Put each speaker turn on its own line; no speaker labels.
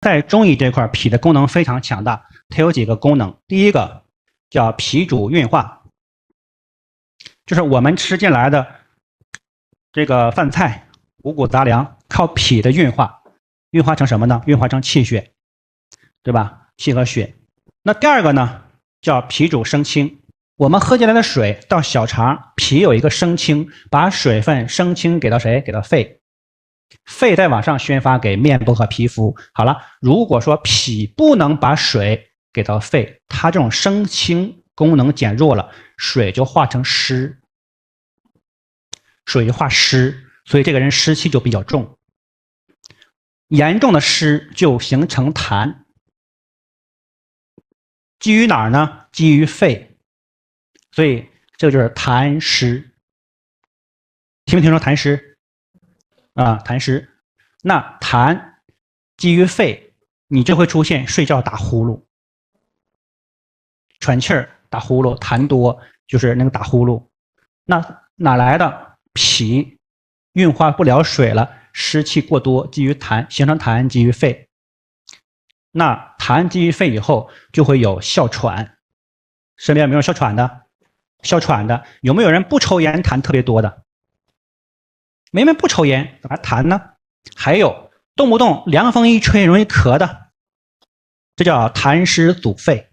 在中医这块，脾的功能非常强大，它有几个功能。第一个叫脾主运化，就是我们吃进来的这个饭菜、五谷杂粮，靠脾的运化，运化成什么呢？运化成气血，对吧？气和血。那第二个呢，叫脾主生清。我们喝进来的水到小肠，脾有一个生清，把水分生清给到谁？给到肺，肺再往上宣发给面部和皮肤。好了，如果说脾不能把水给到肺，它这种生清功能减弱了，水就化成湿，水就化湿，所以这个人湿气就比较重，严重的湿就形成痰，基于哪儿呢？基于肺。所以这就是痰湿，听没听说痰湿啊？痰湿，那痰基于肺，你就会出现睡觉打呼噜、喘气儿、打呼噜，痰多就是那个打呼噜。那哪来的？脾运化不了水了，湿气过多，基于痰，形成痰基于肺。那痰基于肺以后，就会有哮喘。身边有没有哮喘的？哮喘的有没有人不抽烟痰特别多的？没人不抽烟，怎么还痰呢？还有动不动凉风一吹容易咳的，这叫痰湿阻肺。